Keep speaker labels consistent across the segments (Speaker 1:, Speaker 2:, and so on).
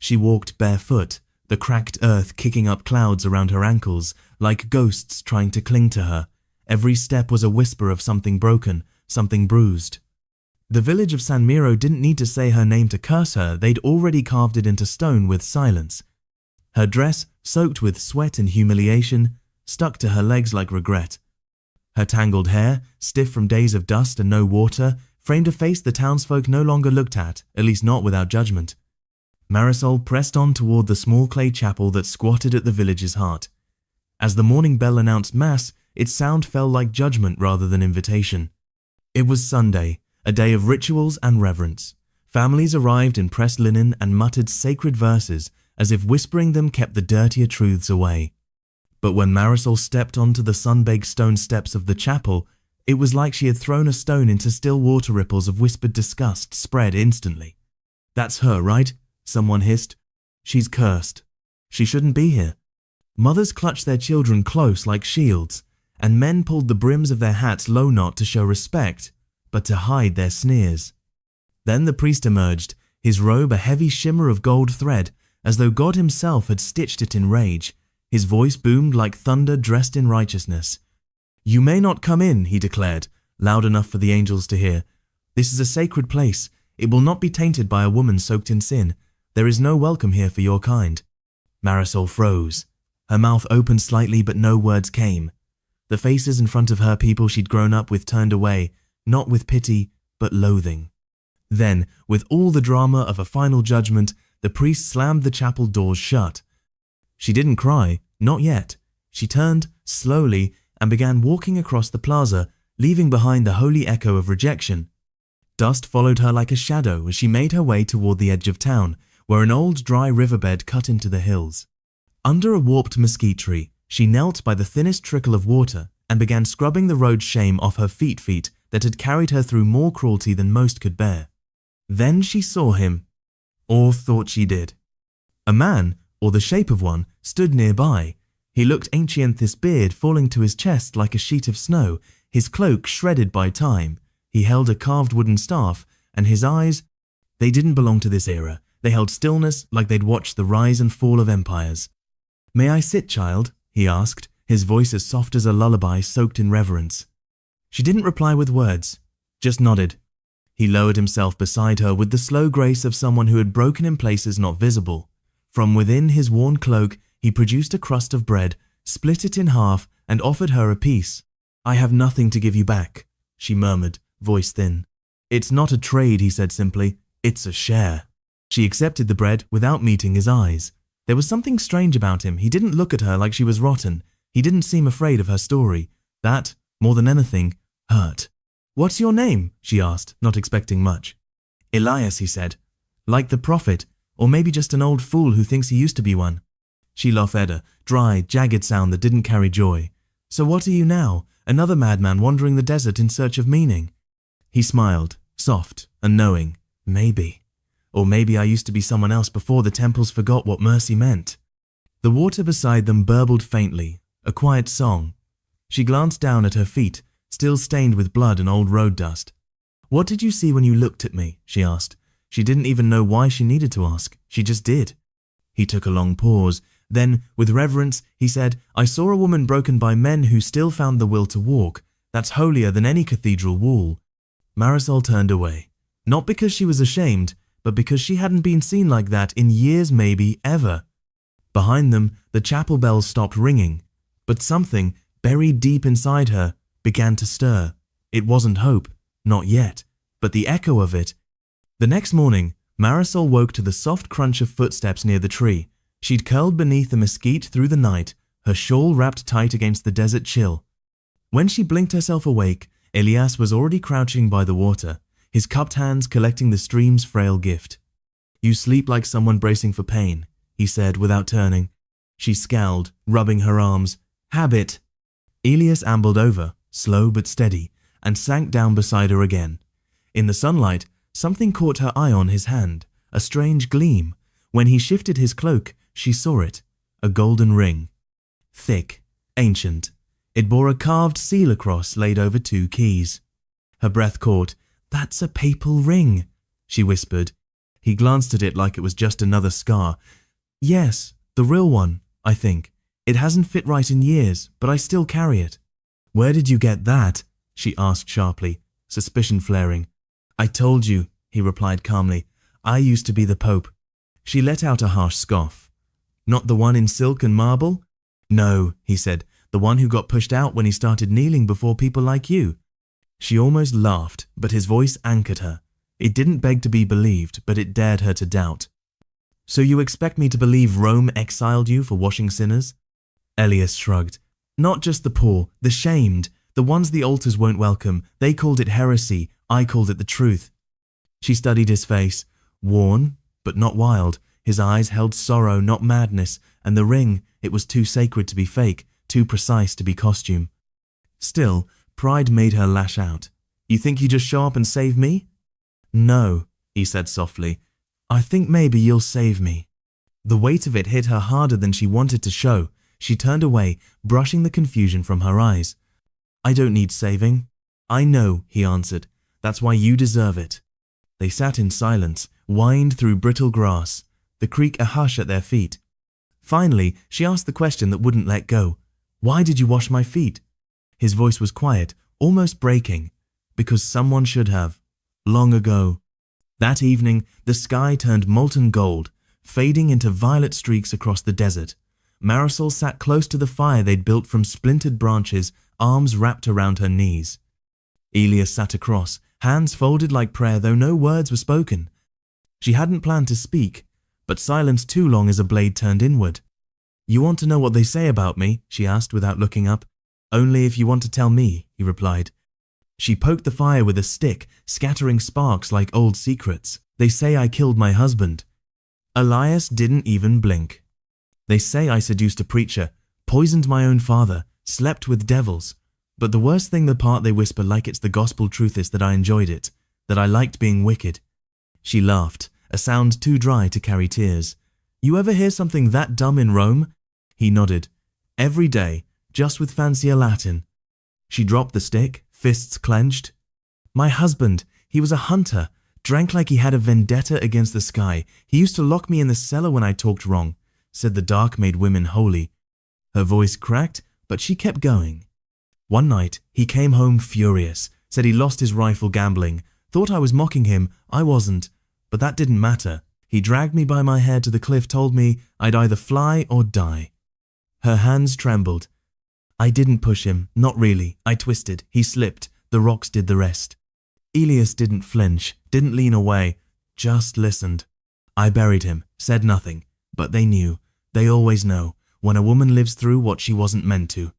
Speaker 1: She walked barefoot, the cracked earth kicking up clouds around her ankles, like ghosts trying to cling to her. Every step was a whisper of something broken, something bruised. The village of San Miro didn't need to say her name to curse her, they'd already carved it into stone with silence. Her dress, soaked with sweat and humiliation, stuck to her legs like regret. Her tangled hair, stiff from days of dust and no water, framed a face the townsfolk no longer looked at least not without judgment. Marisol pressed on toward the small clay chapel that squatted at the village's heart. As the morning bell announced Mass, its sound fell like judgment rather than invitation. It was Sunday, a day of rituals and reverence. Families arrived in pressed linen and muttered sacred verses, as if whispering them kept the dirtier truths away. But when Marisol stepped onto the sun-baked stone steps of the chapel, it was like she had thrown a stone into still water. Ripples of whispered disgust spread instantly. "That's her, right?" someone hissed. "She's cursed. She shouldn't be here." Mothers clutched their children close like shields, and men pulled the brims of their hats low not to show respect, but to hide their sneers. Then the priest emerged, his robe a heavy shimmer of gold thread, as though God himself had stitched it in rage. His voice boomed like thunder dressed in righteousness. "You may not come in," he declared, loud enough for the angels to hear. "This is a sacred place. It will not be tainted by a woman soaked in sin. There is no welcome here for your kind." Marisol froze. Her mouth opened slightly, but no words came. The faces in front of her, people she'd grown up with, turned away, not with pity, but loathing. Then, with all the drama of a final judgment, the priest slammed the chapel doors shut. She didn't cry, not yet. She turned, slowly, and began walking across the plaza, leaving behind the holy echo of rejection. Dust followed her like a shadow as she made her way toward the edge of town, where an old dry riverbed cut into the hills. Under a warped mesquite tree, she knelt by the thinnest trickle of water and began scrubbing the road shame off her feet that had carried her through more cruelty than most could bear. Then she saw him, or thought she did. A man, or the shape of one, stood nearby. He looked ancient, his beard falling to his chest like a sheet of snow, his cloak shredded by time. He held a carved wooden staff, and his eyes, they didn't belong to this era. They held stillness like they'd watched the rise and fall of empires. "May I sit, child?" he asked, his voice as soft as a lullaby soaked in reverence. She didn't reply with words, just nodded. He lowered himself beside her with the slow grace of someone who had broken in places not visible. From within his worn cloak, he produced a crust of bread, split it in half, and offered her a piece. "I have nothing to give you back," she murmured, voice thin. "It's not a trade," he said simply. "It's a share." She accepted the bread without meeting his eyes. There was something strange about him. He didn't look at her like she was rotten. He didn't seem afraid of her story. That, more than anything, hurt. "What's your name?" she asked, not expecting much. "Elias," he said. "Like the prophet, or maybe just an old fool who thinks he used to be one." She laughed, a dry, jagged sound that didn't carry joy. "So what are you now? Another madman wandering the desert in search of meaning?" He smiled, soft and knowing. "Maybe. Or maybe I used to be someone else before the temples forgot what mercy meant." The water beside them burbled faintly, a quiet song. She glanced down at her feet, still stained with blood and old road dust. "What did you see when you looked at me?" she asked. She didn't even know why she needed to ask. She just did. He took a long pause. Then, with reverence, he said, "I saw a woman broken by men who still found the will to walk. That's holier than any cathedral wall." Marisol turned away. Not because she was ashamed, but because she hadn't been seen like that in years, maybe ever. Behind them, the chapel bells stopped ringing, but something, buried deep inside her, began to stir. It wasn't hope, not yet, but the echo of it. The next morning, Marisol woke to the soft crunch of footsteps near the tree. She'd curled beneath the mesquite through the night, her shawl wrapped tight against the desert chill. When she blinked herself awake, Elias was already crouching by the water, his cupped hands collecting the stream's frail gift. "You sleep like someone bracing for pain," he said without turning. She scowled, rubbing her arms. "Habit." Elias ambled over, slow but steady, and sank down beside her again. In the sunlight, something caught her eye on his hand, a strange gleam. When he shifted his cloak, she saw it, a golden ring. Thick, ancient. It bore a carved seal across laid over 2 keys. Her breath caught. "That's a papal ring," she whispered. He glanced at it like it was just another scar. Yes, the real one, I think. It hasn't fit right in years, but I still carry it. Where did you get that? She asked sharply, suspicion flaring. I told you, he replied calmly. I used to be the Pope. She let out a harsh scoff. Not the one in silk and marble? No, he said, the one who got pushed out when he started kneeling before people like you. She almost laughed, but his voice anchored her. It didn't beg to be believed, but it dared her to doubt. So you expect me to believe Rome exiled you for washing sinners? Elias shrugged. Not just the poor, the shamed, the ones the altars won't welcome. They called it heresy, I called it the truth. She studied his face, worn, but not wild. His eyes held sorrow, not madness, and the ring, it was too sacred to be fake, too precise to be costume. Still, pride made her lash out. You think you just show up and save me? No, he said softly. I think maybe you'll save me. The weight of it hit her harder than she wanted to show. She turned away, brushing the confusion from her eyes. I don't need saving. I know, he answered. That's why you deserve it. They sat in silence, whined through brittle grass, the creek a hush at their feet. Finally, she asked the question that wouldn't let go. Why did you wash my feet? His voice was quiet, almost breaking. Because someone should have. Long ago. That evening, the sky turned molten gold, fading into violet streaks across the desert. Marisol sat close to the fire they'd built from splintered branches, arms wrapped around her knees. Elias sat across, hands folded like prayer, though no words were spoken. She hadn't planned to speak, but silence too long as a blade turned inward. You want to know what they say about me? She asked without looking up. Only if you want to tell me, he replied. She poked the fire with a stick, scattering sparks like old secrets. They say I killed my husband. Elias didn't even blink. They say I seduced a preacher, poisoned my own father, slept with devils. But the worst thing, the part they whisper like it's the gospel truth, is that I enjoyed it, that I liked being wicked. She laughed, a sound too dry to carry tears. You ever hear something that dumb in Rome? He nodded. Every day, just with fancier Latin. She dropped the stick, fists clenched. My husband, he was a hunter, drank like he had a vendetta against the sky. He used to lock me in the cellar when I talked wrong, said the dark made women holy. Her voice cracked, but she kept going. One night, he came home furious, said he lost his rifle gambling, thought I was mocking him. I wasn't, but that didn't matter. He dragged me by my hair to the cliff, told me I'd either fly or die. Her hands trembled. I didn't push him, not really. I twisted. He slipped. The rocks did the rest. Elias didn't flinch, didn't lean away, just listened. I buried him, said nothing, but they knew. They always know, when a woman lives through what she wasn't meant to.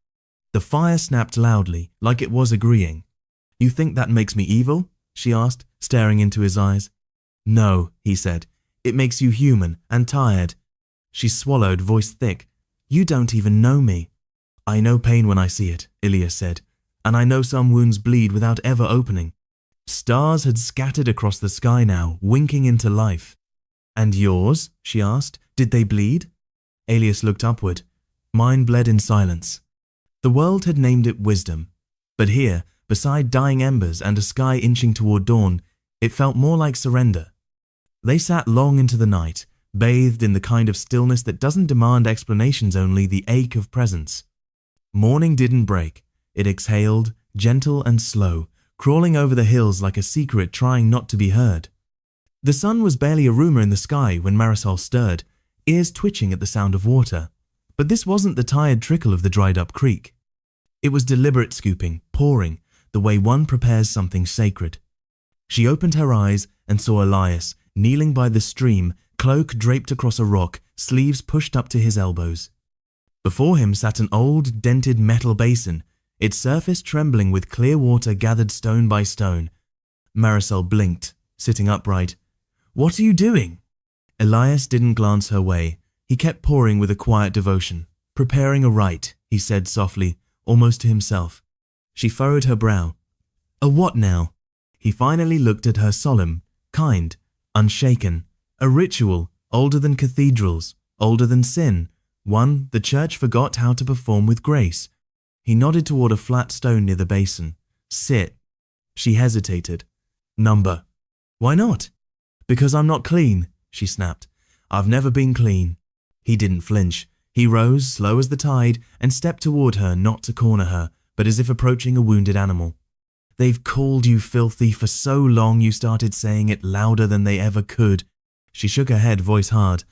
Speaker 1: The fire snapped loudly, like it was agreeing. You think that makes me evil? She asked, staring into his eyes. No, he said. It makes you human and tired. She swallowed, voice thick. You don't even know me. I know pain when I see it, Elias said, and I know some wounds bleed without ever opening. Stars had scattered across the sky now, winking into life. And yours? She asked. Did they bleed? Elias looked upward. Mine bled in silence. The world had named it wisdom, but here, beside dying embers and a sky inching toward dawn, it felt more like surrender. They sat long into the night, bathed in the kind of stillness that doesn't demand explanations, only the ache of presence. Morning didn't break. It exhaled, gentle and slow, crawling over the hills like a secret trying not to be heard. The sun was barely a rumor in the sky when Marisol stirred, ears twitching at the sound of water. But this wasn't the tired trickle of the dried-up creek. It was deliberate scooping, pouring, the way one prepares something sacred. She opened her eyes and saw Elias, kneeling by the stream, cloak draped across a rock, sleeves pushed up to his elbows. Before him sat an old, dented metal basin, its surface trembling with clear water gathered stone by stone. Marisol blinked, sitting upright. What are you doing? Elias didn't glance her way. He kept pouring with a quiet devotion. Preparing a rite, he said softly, almost to himself. She furrowed her brow. A what now? He finally looked at her, solemn, kind, unshaken. A ritual, older than cathedrals, older than sin. One the church forgot how to perform with grace. He nodded toward a flat stone near the basin. Sit. She hesitated. Number. Why not? Because I'm not clean, she snapped. I've never been clean. He didn't flinch. He rose, slow as the tide, and stepped toward her, not to corner her, but as if approaching a wounded animal. They've called you filthy for so long you started saying it louder than they ever could. She shook her head, voice hard.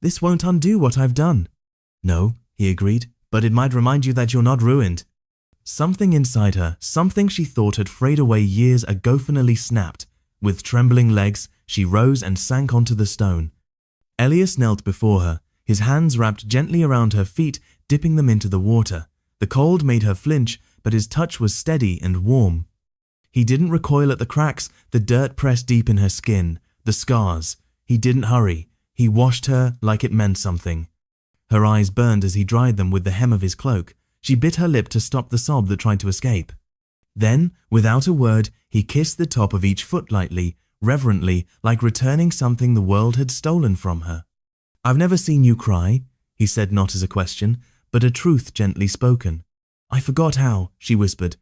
Speaker 1: This won't undo what I've done. No, he agreed, but it might remind you that you're not ruined. Something inside her, something she thought had frayed away years ago, finally snapped. With trembling legs, she rose and sank onto the stone. Elias knelt before her, his hands wrapped gently around her feet, dipping them into the water. The cold made her flinch, but his touch was steady and warm. He didn't recoil at the cracks, the dirt pressed deep in her skin, the scars. He didn't hurry. He washed her like it meant something. Her eyes burned as he dried them with the hem of his cloak. She bit her lip to stop the sob that tried to escape. Then, without a word, he kissed the top of each foot lightly, reverently, like returning something the world had stolen from her. I've never seen you cry, he said, not as a question, but a truth gently spoken. I forgot how, she whispered.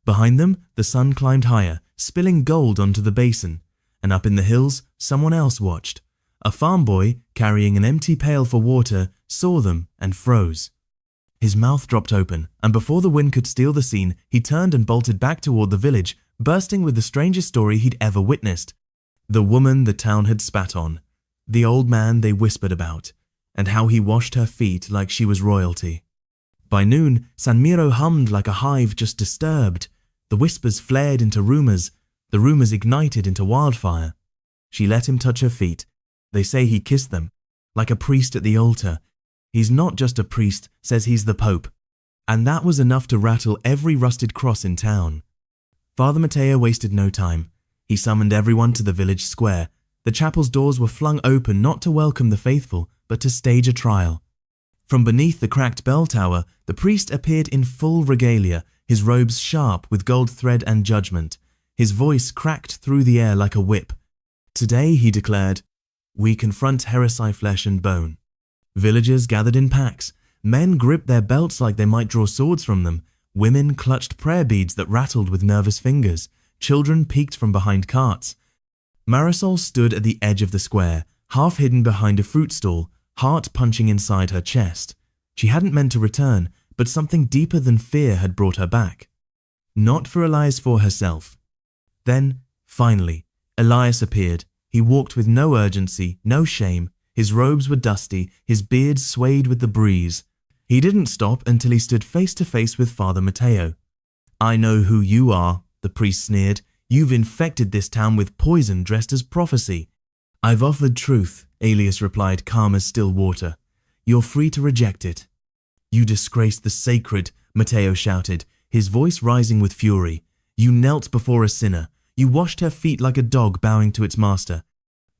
Speaker 1: Behind them, the sun climbed higher, spilling gold onto the basin, and up in the hills, someone else watched. A farm boy, carrying an empty pail for water, saw them and froze. His mouth dropped open, and before the wind could steal the scene, he turned and bolted back toward the village, bursting with the strangest story he'd ever witnessed. The woman the town had spat on, the old man they whispered about, and how he washed her feet like she was royalty. By noon, San Miro hummed like a hive just disturbed. The whispers flared into rumors, the rumors ignited into wildfire. She let him touch her feet. They say he kissed them, like a priest at the altar. He's not just a priest, says he's the Pope. And that was enough to rattle every rusted cross in town. Father Mateo wasted no time. He summoned everyone to the village square. The chapel's doors were flung open not to welcome the faithful, but to stage a trial. From beneath the cracked bell tower, the priest appeared in full regalia, his robes sharp with gold thread and judgment. His voice cracked through the air like a whip. Today, he declared, we confront heresy flesh and bone. Villagers gathered in packs. Men gripped their belts like they might draw swords from them. Women clutched prayer beads that rattled with nervous fingers. Children peeked from behind carts. Marisol stood at the edge of the square, half hidden behind a fruit stall, heart punching inside her chest. She hadn't meant to return, but something deeper than fear had brought her back. Not for Elias, for herself. Then, finally, Elias appeared. He walked with no urgency, no shame. His robes were dusty, his beard swayed with the breeze. He didn't stop until he stood face to face with Father Mateo. I know who you are, the priest sneered. You've infected this town with poison dressed as prophecy. I've offered truth, Elias replied, calm as still water. You're free to reject it. You disgraced the sacred, Mateo shouted, his voice rising with fury. You knelt before a sinner. You washed her feet like a dog bowing to its master.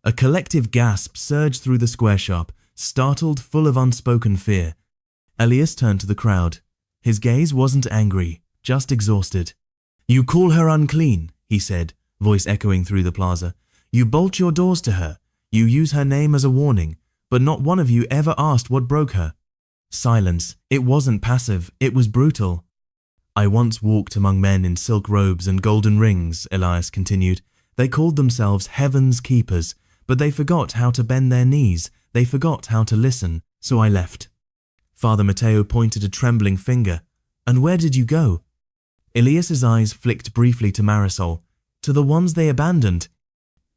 Speaker 1: A collective gasp surged through the square shop, startled, full of unspoken fear. Elias turned to the crowd. His gaze wasn't angry, just exhausted. You call her unclean, he said, voice echoing through the plaza. You bolt your doors to her. You use her name as a warning, but not one of you ever asked what broke her. Silence. It wasn't passive, it was brutal. I once walked among men in silk robes and golden rings, Elias continued. They called themselves heaven's keepers, but they forgot how to bend their knees. They forgot how to listen, so I left. Father Mateo pointed a trembling finger. And where did you go? Elias's eyes flicked briefly to Marisol. To the ones they abandoned.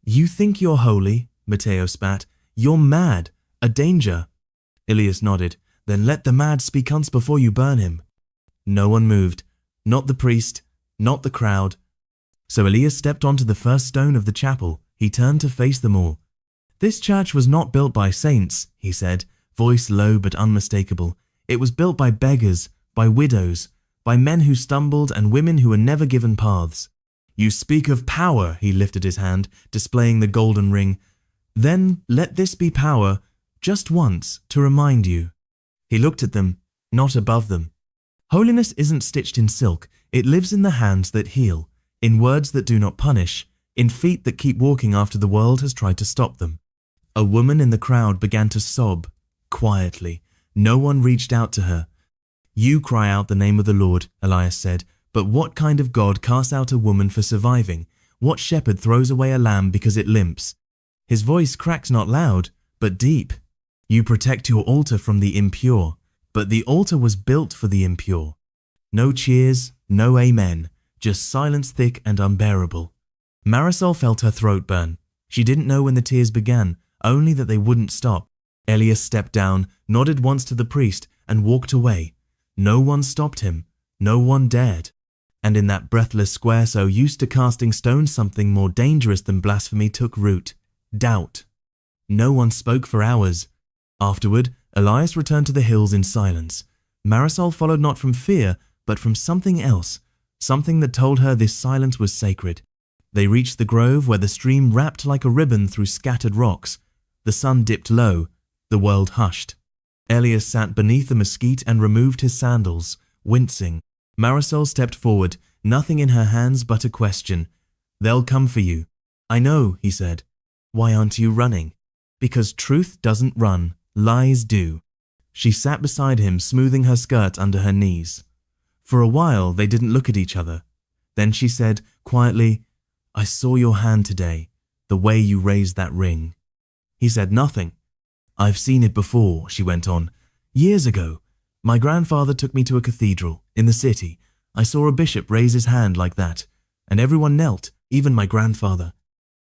Speaker 1: You think you're holy, Mateo spat. You're mad, a danger. Elias nodded. Then let the mad speak once before you burn him. No one moved. Not the priest, not the crowd. So Elias stepped onto the first stone of the chapel. He turned to face them all. This church was not built by saints, he said, voice low but unmistakable. It was built by beggars, by widows, by men who stumbled and women who were never given paths. You speak of power, he lifted his hand, displaying the golden ring. Then let this be power, just once, to remind you. He looked at them, not above them. Holiness isn't stitched in silk. It lives in the hands that heal, in words that do not punish, in feet that keep walking after the world has tried to stop them. A woman in the crowd began to sob, quietly. No one reached out to her. You cry out the name of the Lord, Elias said, but what kind of God casts out a woman for surviving? What shepherd throws away a lamb because it limps? His voice cracked not loud, but deep. You protect your altar from the impure, but the altar was built for the impure. No cheers, no amen, just silence thick and unbearable. Marisol felt her throat burn. She didn't know when the tears began, only that they wouldn't stop. Elias stepped down, nodded once to the priest, and walked away. No one stopped him. No one dared. And in that breathless square so used to casting stones, something more dangerous than blasphemy took root. Doubt. No one spoke for hours. Afterward, Elias returned to the hills in silence. Marisol followed not from fear, but from something else, something that told her this silence was sacred. They reached the grove where the stream wrapped like a ribbon through scattered rocks. The sun dipped low. The world hushed. Elias sat beneath the mesquite and removed his sandals, wincing. Marisol stepped forward, nothing in her hands but a question. They'll come for you. I know, he said. Why aren't you running? Because truth doesn't run, lies do. She sat beside him, smoothing her skirt under her knees. For a while they didn't look at each other. Then she said quietly, I saw your hand today, the way you raised that ring. He said nothing. I've seen it before, she went on. Years ago, my grandfather took me to a cathedral in the city. I saw a bishop raise his hand like that, and everyone knelt, even my grandfather.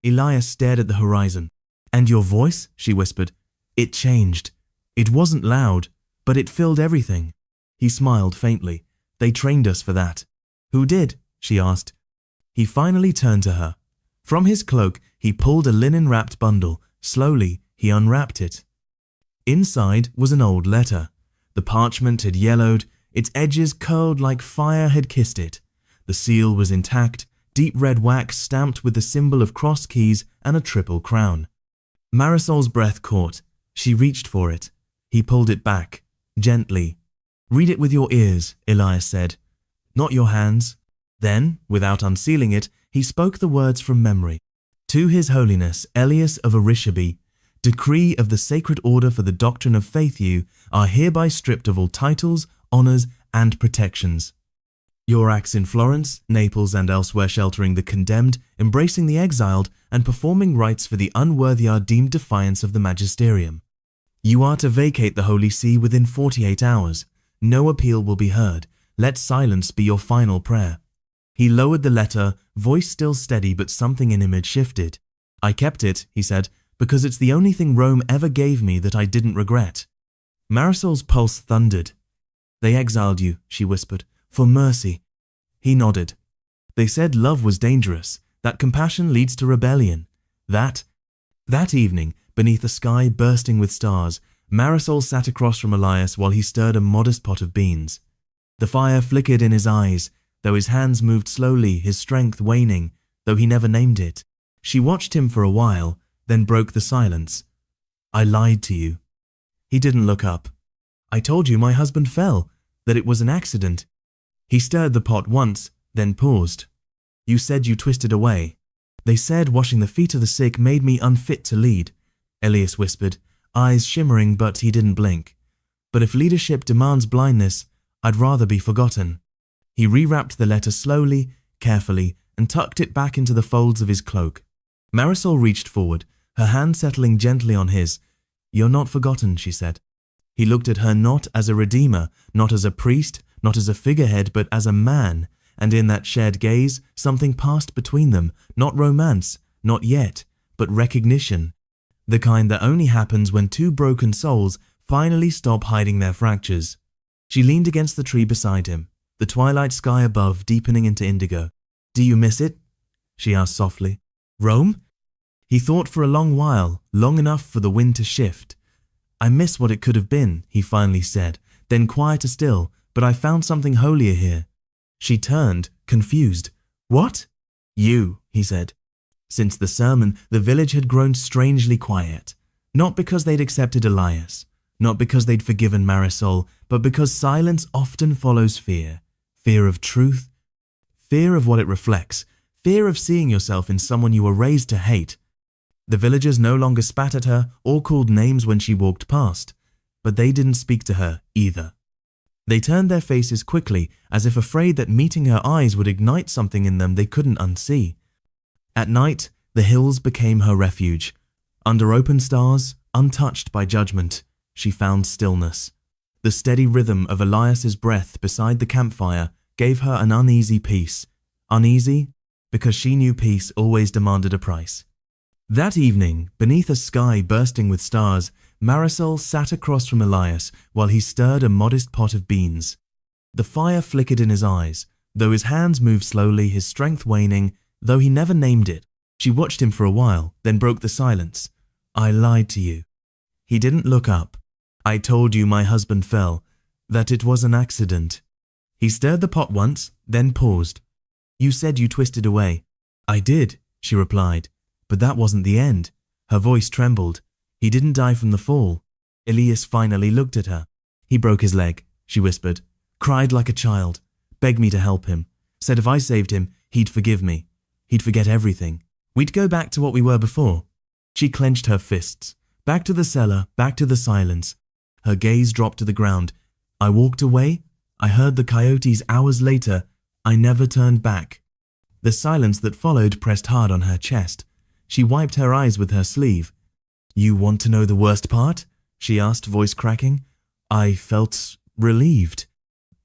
Speaker 1: Elias stared at the horizon. And your voice, she whispered. It changed. It wasn't loud, but it filled everything. He smiled faintly. They trained us for that. Who did? She asked. He finally turned to her. From his cloak, he pulled a linen-wrapped bundle. Slowly, he unwrapped it. Inside was an old letter. The parchment had yellowed, its edges curled like fire had kissed it. The seal was intact, deep red wax stamped with the symbol of cross keys and a triple crown. Marisol's breath caught. She reached for it. He pulled it back, gently. Read it with your ears, Elias said. Not your hands. Then, without unsealing it, he spoke the words from memory. To His Holiness Elias of Orishabi, decree of the Sacred Order for the Doctrine of Faith, you are hereby stripped of all titles, honours and protections. Your acts in Florence, Naples and elsewhere sheltering the condemned, embracing the exiled and performing rites for the unworthy are deemed defiance of the magisterium. You are to vacate the Holy See within 48 hours. No appeal will be heard. Let silence be your final prayer. He lowered the letter, voice still steady but something in him had shifted. I kept it, he said, because it's the only thing Rome ever gave me that I didn't regret. Marisol's pulse thundered. They exiled you, she whispered, for mercy. He nodded. They said love was dangerous, that compassion leads to rebellion. That evening, beneath a sky bursting with stars, Marisol sat across from Elias while he stirred a modest pot of beans. The fire flickered in his eyes, though his hands moved slowly, his strength waning, though he never named it. She watched him for a while, then broke the silence. I lied to you. He didn't look up. I told you my husband fell, that it was an accident. He stirred the pot once, then paused. You said you twisted away. They said washing the feet of the sick made me unfit to lead, Elias whispered, eyes shimmering, but he didn't blink. But if leadership demands blindness, I'd rather be forgotten. He rewrapped the letter slowly, carefully, and tucked it back into the folds of his cloak. Marisol reached forward, her hand settling gently on his. You're not forgotten, she said. He looked at her not as a redeemer, not as a priest, not as a figurehead, but as a man, and in that shared gaze, something passed between them, not romance, not yet, but recognition. The kind that only happens when two broken souls finally stop hiding their fractures. She leaned against the tree beside him, the twilight sky above deepening into indigo. Do you miss it? She asked softly. Rome? He thought for a long while, long enough for the wind to shift. I miss what it could have been, he finally said, then quieter still, but I found something holier here. She turned, confused. What? You, he said. Since the sermon, the village had grown strangely quiet. Not because they'd accepted Elias, not because they'd forgiven Marisol, but because silence often follows fear. Fear of truth, fear of what it reflects, fear of seeing yourself in someone you were raised to hate. The villagers no longer spat at her or called names when she walked past, but they didn't speak to her either. They turned their faces quickly, as if afraid that meeting her eyes would ignite something in them they couldn't unsee. At night, the hills became her refuge. Under open stars, untouched by judgment, she found stillness. The steady rhythm of Elias's breath beside the campfire gave her an uneasy peace. Uneasy because she knew peace always demanded a price. That evening, beneath a sky bursting with stars, Marisol sat across from Elias while he stirred a modest pot of beans. The fire flickered in his eyes, though his hands moved slowly, his strength waning, though he never named it. She watched him for a while, then broke the silence. "I lied to you." He didn't look up. "I told you my husband fell, that it was an accident." He stirred the pot once, then paused. "You said you twisted away." "I did," she replied, "but that wasn't the end." Her voice trembled. "He didn't die from the fall." Elias finally looked at her. "He broke his leg," she whispered, cried like a child, begged me to help him, said if I saved him, he'd forgive me. He'd forget everything. We'd go back to what we were before. She clenched her fists. Back to the cellar, back to the silence. Her gaze dropped to the ground. I walked away. I heard the coyotes hours later. I never turned back. The silence that followed pressed hard on her chest. She wiped her eyes with her sleeve. "You want to know the worst part?" she asked, voice cracking. I felt relieved.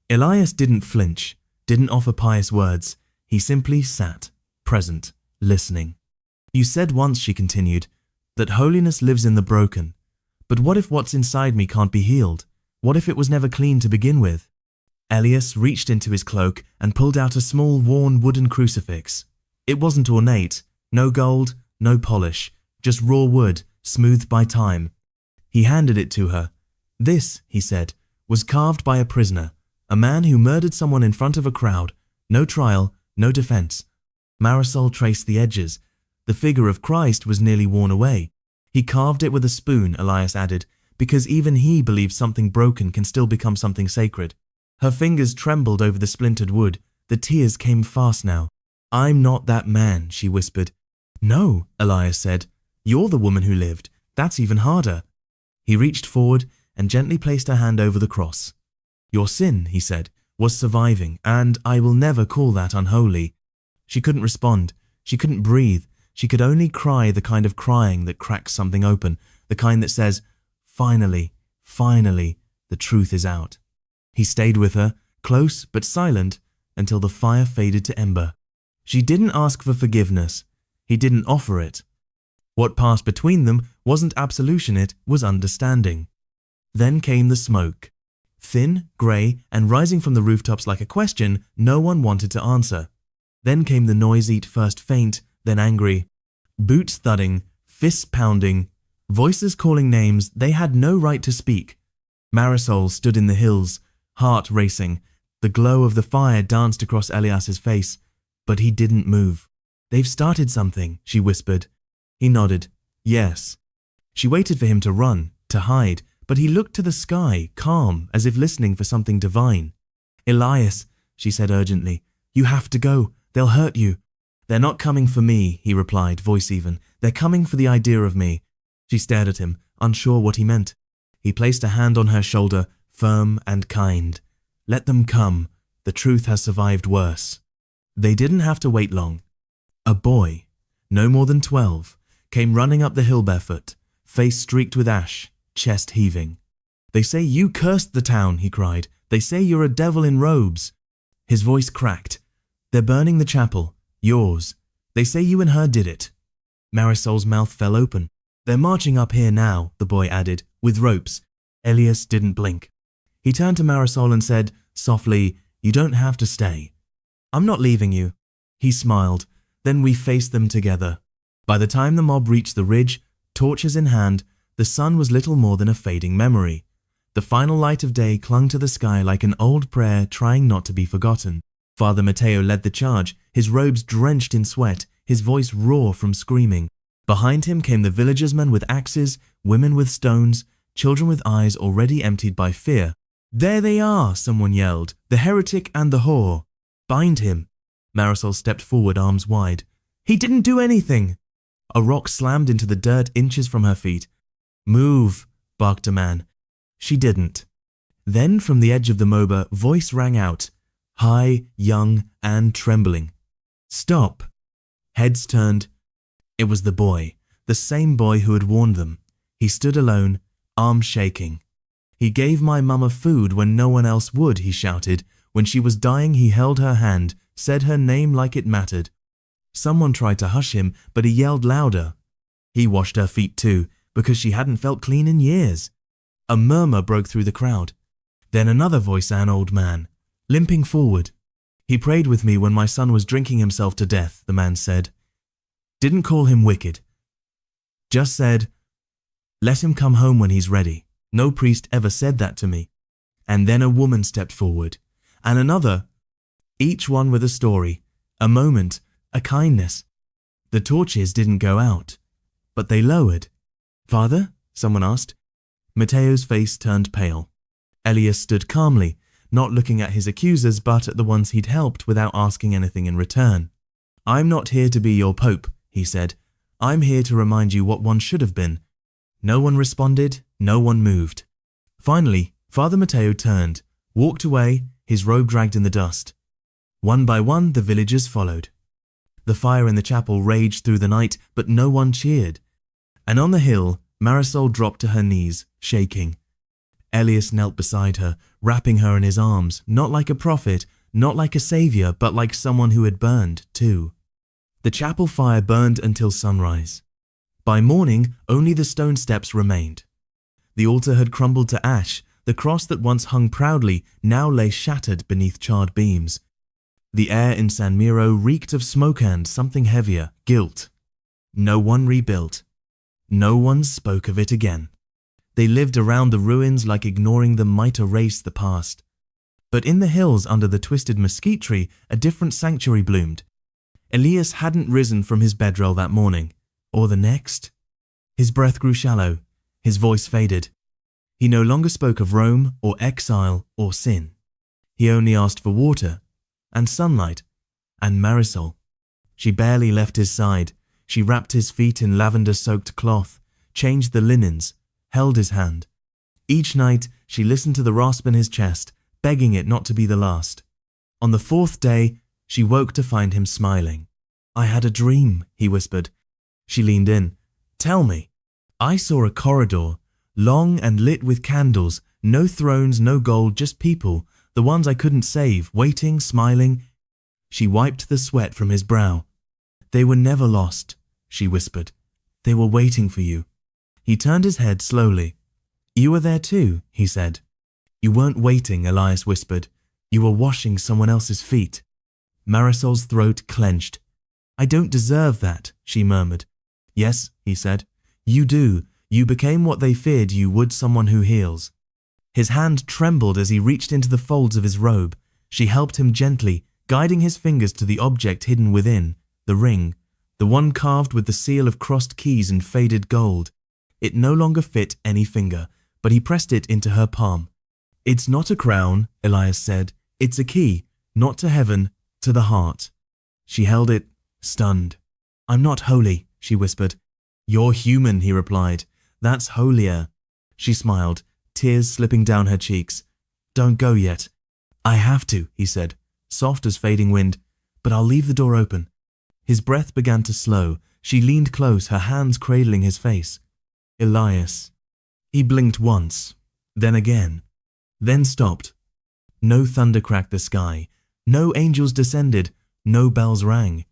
Speaker 1: Elias didn't flinch, didn't offer pious words. He simply sat, present, listening. "You said once," she continued, "that holiness lives in the broken. But what if what's inside me can't be healed? What if it was never clean to begin with?" Elias reached into his cloak and pulled out a small worn wooden crucifix. It wasn't ornate, no gold, no polish, just raw wood, smoothed by time. He handed it to her. "This," he said, "was carved by a prisoner, a man who murdered someone in front of a crowd. No trial, no defense." Marisol traced the edges. The figure of Christ was nearly worn away. "He carved it with a spoon," Elias added, "because even he believed something broken can still become something sacred." Her fingers trembled over the splintered wood. The tears came fast now. "I'm not that man," she whispered. "No," Elias said. "You're the woman who lived. That's even harder." He reached forward and gently placed her hand over the cross. "Your sin," he said, "was surviving, and I will never call that unholy." She couldn't respond. She couldn't breathe. She could only cry, the kind of crying that cracks something open, the kind that says, "Finally, finally, the truth is out." He stayed with her, close but silent, until the fire faded to ember. She didn't ask for forgiveness. He didn't offer it. What passed between them wasn't absolution, it was understanding. Then came the smoke. Thin, grey, and rising from the rooftops like a question no one wanted to answer. Then came the noisy, first faint, then angry. Boots thudding, fists pounding, voices calling names they had no right to speak. Marisol stood in the hills, heart racing. The glow of the fire danced across Elias's face, but he didn't move. "They've started something," she whispered. He nodded. "Yes." She waited for him to run, to hide, but he looked to the sky, calm, as if listening for something divine. "Elias," she said urgently, "you have to go. They'll hurt you." "They're not coming for me," he replied, voice even. "They're coming for the idea of me." She stared at him, unsure what he meant. He placed a hand on her shoulder, firm and kind. "Let them come. The truth has survived worse." They didn't have to wait long. A boy, no more than 12, came running up the hill barefoot, face streaked with ash, chest heaving. "They say you cursed the town," he cried. "They say you're a devil in robes." His voice cracked. "They're burning the chapel. Yours. They say you and her did it." Marisol's mouth fell open. "They're marching up here now," the boy added, "with ropes." Elias didn't blink. He turned to Marisol and said, softly, "You don't have to stay. I'm not leaving you." He smiled. Then we faced them together. By the time the mob reached the ridge, torches in hand, the sun was little more than a fading memory. The final light of day clung to the sky like an old prayer trying not to be forgotten. Father Mateo led the charge, his robes drenched in sweat, his voice raw from screaming. Behind him came the villagers' men with axes, women with stones, children with eyes already emptied by fear. "There they are," someone yelled, "the heretic and the whore. Bind him." Marisol stepped forward, arms wide. "He didn't do anything." A rock slammed into the dirt inches from her feet. "Move," barked a man. She didn't. Then from the edge of the moba, voice rang out, high, young, and trembling. "Stop." Heads turned. It was the boy, the same boy who had warned them. He stood alone, arms shaking. He gave my mama food when no one else would, he shouted. When she was dying, he held her hand, said her name like it mattered. Someone tried to hush him, but he yelled louder. He washed her feet too, because she hadn't felt clean in years. A murmur broke through the crowd. Then another voice, an old man, limping forward. He prayed with me when my son was drinking himself to death, the man said. Didn't call him wicked. Just said, let him come home when he's ready. No priest ever said that to me. And then a woman stepped forward, and another, each one with a story, a moment, a kindness. The torches didn't go out, but they lowered. Father? Someone asked. Matteo's face turned pale. Elias stood calmly, not looking at his accusers but at the ones he'd helped without asking anything in return. I'm not here to be your pope, he said. I'm here to remind you what one should have been. No one responded, no one moved. Finally, Father Matteo turned, walked away, his robe dragged in the dust. One by one, the villagers followed. The fire in the chapel raged through the night, but no one cheered. And on the hill, Marisol dropped to her knees, shaking. Elias knelt beside her, wrapping her in his arms, not like a prophet, not like a savior, but like someone who had burned, too. The chapel fire burned until sunrise. By morning, only the stone steps remained. The altar had crumbled to ash. The cross that once hung proudly now lay shattered beneath charred beams. The air in San Miro reeked of smoke and something heavier, guilt. No one rebuilt. No one spoke of it again. They lived around the ruins like ignoring them might erase the past. But in the hills under the twisted mesquite tree, a different sanctuary bloomed. Elias hadn't risen from his bedroll that morning, or the next. His breath grew shallow, his voice faded. He no longer spoke of Rome or exile or sin. He only asked for water and sunlight and Marisol. She barely left his side. She wrapped his feet in lavender-soaked cloth, changed the linens, held his hand. Each night she listened to the rasp in his chest, begging it not to be the last. On the fourth day, she woke to find him smiling. I had a dream, he whispered. She leaned in. Tell me. I saw a corridor, long and lit with candles, no thrones, no gold, just people, the ones I couldn't save, waiting, smiling. She wiped the sweat from his brow. They were never lost, she whispered. They were waiting for you. He turned his head slowly. You were there too, he said. You weren't waiting, Elias whispered. You were washing someone else's feet. Marisol's throat clenched. I don't deserve that, she murmured. Yes, he said. You do. You became what they feared you would, someone who heals. His hand trembled as he reached into the folds of his robe. She helped him gently, guiding his fingers to the object hidden within, the ring, the one carved with the seal of crossed keys and faded gold. It no longer fit any finger, but he pressed it into her palm. It's not a crown, Elias said. It's a key, not to heaven, to the heart. She held it, stunned. I'm not holy, she whispered. You're human, he replied. That's holier. She smiled, tears slipping down her cheeks. Don't go yet. I have to, he said, soft as fading wind, but I'll leave the door open. His breath began to slow. She leaned close, her hands cradling his face. Elias. He blinked once, then again, then stopped. No thunder cracked the sky. No angels descended. No bells rang.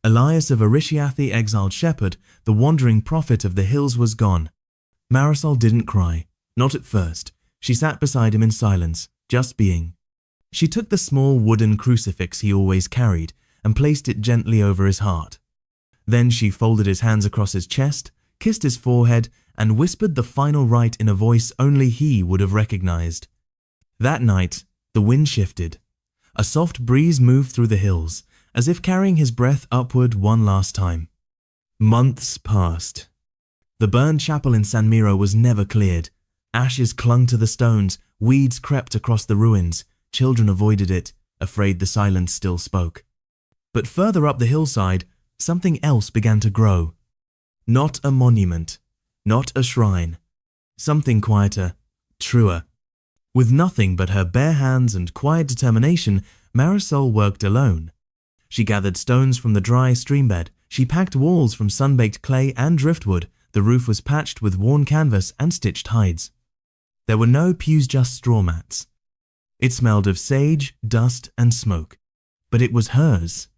Speaker 1: Elias of Arishiath, the exiled shepherd, the wandering prophet of the hills, was gone. Marisol didn't cry, not at first. She sat beside him in silence, just being. She took the small wooden crucifix he always carried and placed it gently over his heart. Then she folded his hands across his chest, kissed his forehead, and whispered the final rite in a voice only he would have recognized. That night, the wind shifted. A soft breeze moved through the hills, as if carrying his breath upward one last time. Months passed. The burned chapel in San Miro was never cleared. Ashes clung to the stones, weeds crept across the ruins, children avoided it, afraid the silence still spoke. But further up the hillside, something else began to grow. Not a monument, not a shrine. Something quieter, truer. With nothing but her bare hands and quiet determination, Marisol worked alone. She gathered stones from the dry streambed, She packed walls from sun-baked clay and driftwood. The roof was patched with worn canvas and stitched hides. There were no pews, just straw mats. It smelled of sage, dust, and smoke. But it was hers.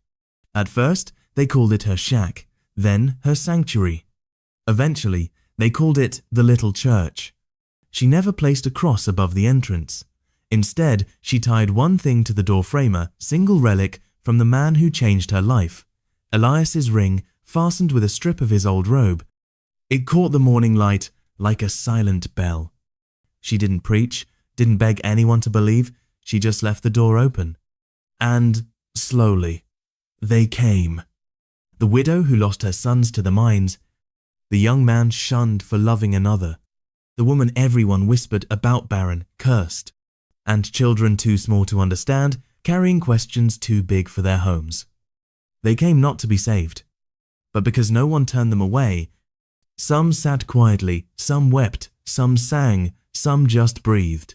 Speaker 1: At first, they called it her shack, then her sanctuary. Eventually, they called it the little church. She never placed a cross above the entrance. Instead, she tied one thing to the door framer, single relic from the man who changed her life. Elias's ring, fastened with a strip of his old robe. It caught the morning light like a silent bell. She didn't preach, didn't beg anyone to believe, she just left the door open. And, slowly, they came. The widow who lost her sons to the mines, the young man shunned for loving another, the woman everyone whispered about barren, cursed, and children too small to understand, carrying questions too big for their homes. They came not to be saved, but because no one turned them away. Some sat quietly, some wept, some sang, some just breathed.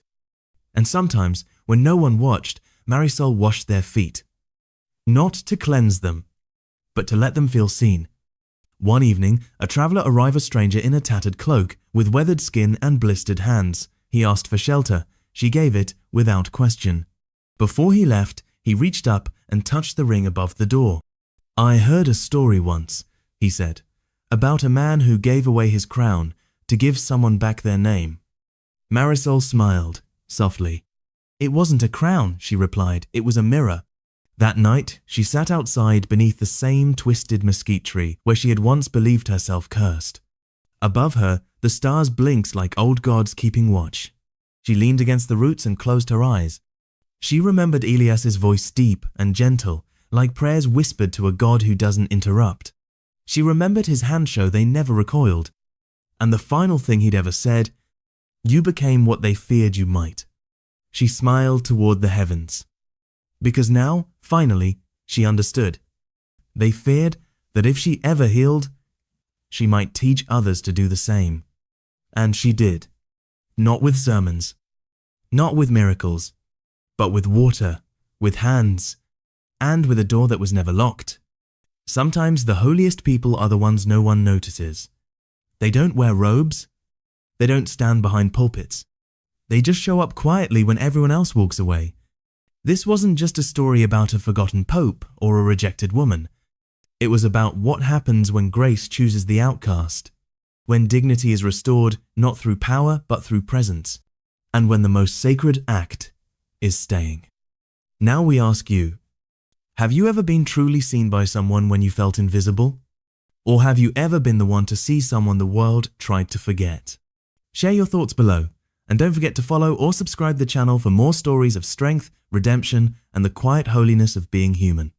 Speaker 1: And sometimes, when no one watched, Marisol washed their feet. Not to cleanse them, but to let them feel seen. One evening, a traveler arrived, a stranger in a tattered cloak, with weathered skin and blistered hands. He asked for shelter. She gave it without question. Before he left, he reached up and touched the ring above the door. "I heard a story once," he said, "about a man who gave away his crown to give someone back their name." Marisol smiled softly. "It wasn't a crown," she replied. "It was a mirror." That night, she sat outside beneath the same twisted mesquite tree where she had once believed herself cursed. Above her, the stars blinked like old gods keeping watch. She leaned against the roots and closed her eyes. She remembered Elias's voice, deep and gentle, like prayers whispered to a God who doesn't interrupt. She remembered his hand show they never recoiled. And the final thing he'd ever said, "You became what they feared you might." She smiled toward the heavens. Because now, finally, she understood. They feared that if she ever healed, she might teach others to do the same. And she did. Not with sermons, not with miracles, but with water, with hands, and with a door that was never locked. Sometimes the holiest people are the ones no one notices. They don't wear robes. They don't stand behind pulpits. They just show up quietly when everyone else walks away. This wasn't just a story about a forgotten pope or a rejected woman. It was about what happens when grace chooses the outcast, when dignity is restored not through power but through presence, and when the most sacred act is staying. Now we ask you, have you ever been truly seen by someone when you felt invisible? Or have you ever been the one to see someone the world tried to forget? Share your thoughts below, and don't forget to follow or subscribe the channel for more stories of strength, redemption, and the quiet holiness of being human.